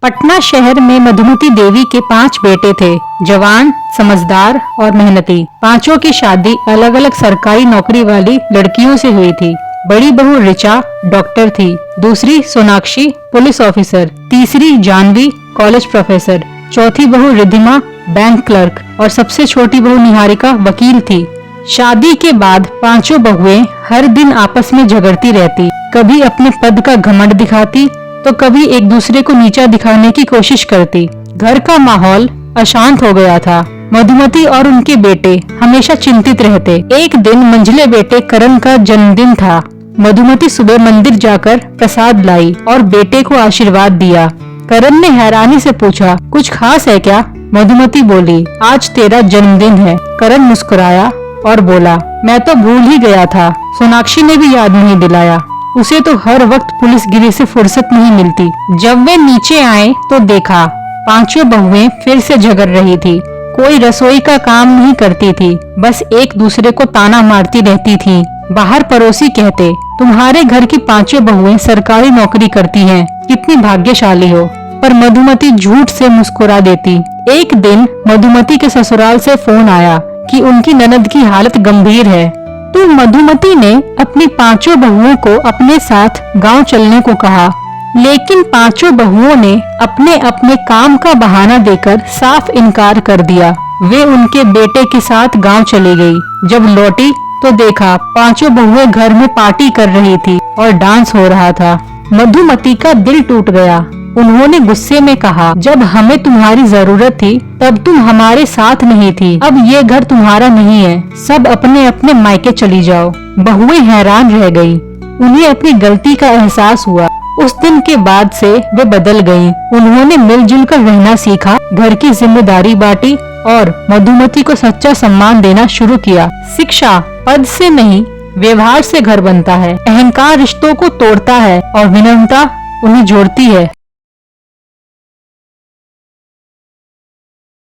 पटना शहर में मधुमती देवी के 5 बेटे थे। जवान, समझदार और मेहनती। पांचों की शादी अलग अलग सरकारी नौकरी वाली लड़कियों से हुई थी। बड़ी बहू ऋचा डॉक्टर थी, दूसरी सोनाक्षी पुलिस ऑफिसर, तीसरी जानवी कॉलेज प्रोफेसर, चौथी बहू रिद्धिमा बैंक क्लर्क और सबसे छोटी बहू निहारिका वकील थी। शादी के बाद पांचों बहुएं हर दिन आपस में झगड़ती रहती। कभी अपने पद का घमंड दिखाती तो कभी एक दूसरे को नीचा दिखाने की कोशिश करती। घर का माहौल अशांत हो गया था। मधुमती और उनके बेटे हमेशा चिंतित रहते। एक दिन मंझले बेटे करण का जन्मदिन था। मधुमती सुबह मंदिर जाकर प्रसाद लाई और बेटे को आशीर्वाद दिया। करण ने हैरानी से पूछा, कुछ खास है क्या? मधुमती बोली, आज तेरा जन्मदिन है। करण मुस्कुराया और बोला, मैं तो भूल ही गया था। सोनाक्षी ने भी याद नहीं दिलाया। उसे तो हर वक्त पुलिसगिरी से फुर्सत नहीं मिलती। जब वे नीचे आए तो देखा पांचों बहुएं फिर से झगड़ रही थी। कोई रसोई का काम नहीं करती थी, बस एक दूसरे को ताना मारती रहती थी। बाहर पड़ोसी कहते, तुम्हारे घर की पांचों बहुएं सरकारी नौकरी करती हैं, कितनी भाग्यशाली हो। पर मधुमती झूठ से मुस्कुरा देती। एक दिन मधुमती के ससुराल से फोन आया कि उनकी ननद की हालत गंभीर है। तो मधुमती ने अपनी पांचों बहुओं को अपने साथ गांव चलने को कहा, लेकिन पांचों बहुओं ने अपने अपने काम का बहाना देकर साफ इनकार कर दिया। वे उनके बेटे के साथ गांव चली गई। जब लौटी तो देखा पांचों बहुएं घर में पार्टी कर रही थी और डांस हो रहा था। मधुमती का दिल टूट गया। उन्होंने गुस्से में कहा, जब हमें तुम्हारी जरूरत थी तब तुम हमारे साथ नहीं थी। अब ये घर तुम्हारा नहीं है, सब अपने अपने मायके चली जाओ। बहुएं हैरान रह गई। उन्हें अपनी गलती का एहसास हुआ। उस दिन के बाद से वे बदल गईं। उन्होंने मिलजुल कर रहना सीखा, घर की जिम्मेदारी बांटी और मधुमती को सच्चा सम्मान देना शुरू किया। शिक्षा पद से नहीं, व्यवहार से घर बनता है। अहंकार रिश्तों को तोड़ता है और विनम्रता उन्हें जोड़ती है।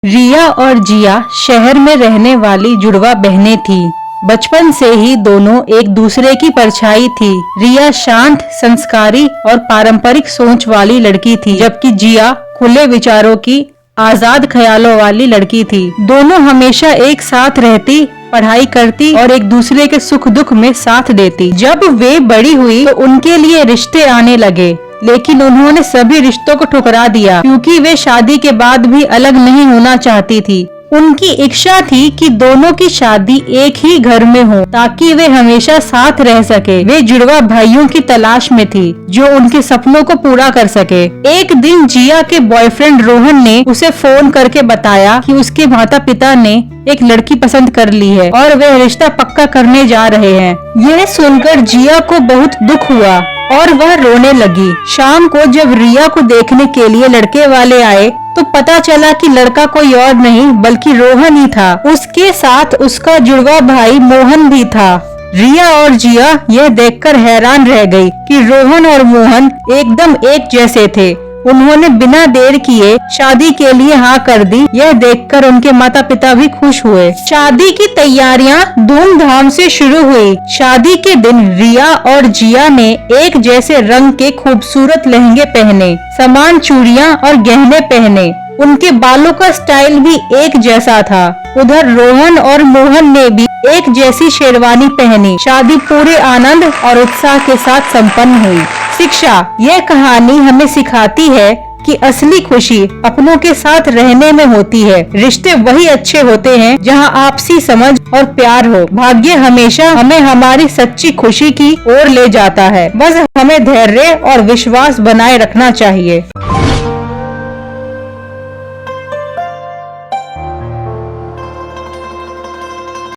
रिया और जिया शहर में रहने वाली जुड़वा बहनें थीं। बचपन से ही दोनों एक दूसरे की परछाई थी। रिया शांत, संस्कारी और पारंपरिक सोच वाली लड़की थी, जबकि जिया खुले विचारों की, आजाद ख्यालों वाली लड़की थी। दोनों हमेशा एक साथ रहती, पढ़ाई करती और एक दूसरे के सुख दुख में साथ देती। जब वे बड़ी हुई तो उनके लिए रिश्ते आने लगे, लेकिन उन्होंने सभी रिश्तों को ठुकरा दिया क्योंकि वे शादी के बाद भी अलग नहीं होना चाहती थी। उनकी इच्छा थी कि दोनों की शादी एक ही घर में हो ताकि वे हमेशा साथ रह सके। वे जुड़वा भाइयों की तलाश में थी जो उनके सपनों को पूरा कर सके। एक दिन जिया के बॉयफ्रेंड रोहन ने उसे फोन करके बताया कि उसके माता पिता ने एक लड़की पसंद कर ली है और वे रिश्ता पक्का करने जा रहे हैं। यह सुनकर जिया को बहुत दुख हुआ और वह रोने लगी। शाम को जब रिया को देखने के लिए लड़के वाले आए तो पता चला कि लड़का कोई और नहीं बल्कि रोहन ही था। उसके साथ उसका जुड़वा भाई मोहन भी था। रिया और जिया यह देखकर हैरान रह गई कि रोहन और मोहन एकदम एक जैसे थे। उन्होंने बिना देर किए शादी के लिए हाँ कर दी। यह देखकर उनके माता पिता भी खुश हुए। शादी की तैयारियां धूमधाम से शुरू हुई। शादी के दिन रिया और जिया ने एक जैसे रंग के खूबसूरत लहंगे पहने, समान चूड़ियां और गहने पहने। उनके बालों का स्टाइल भी एक जैसा था। उधर रोहन और मोहन ने भी एक जैसी शेरवानी पहनी। शादी पूरे आनंद और उत्साह के साथ संपन्न हुई। शिक्षा, यह कहानी हमें सिखाती है कि असली खुशी अपनों के साथ रहने में होती है। रिश्ते वही अच्छे होते हैं जहां आपसी समझ और प्यार हो। भाग्य हमेशा हमें हमारी सच्ची खुशी की ओर ले जाता है। बस हमें धैर्य और विश्वास बनाए रखना चाहिए।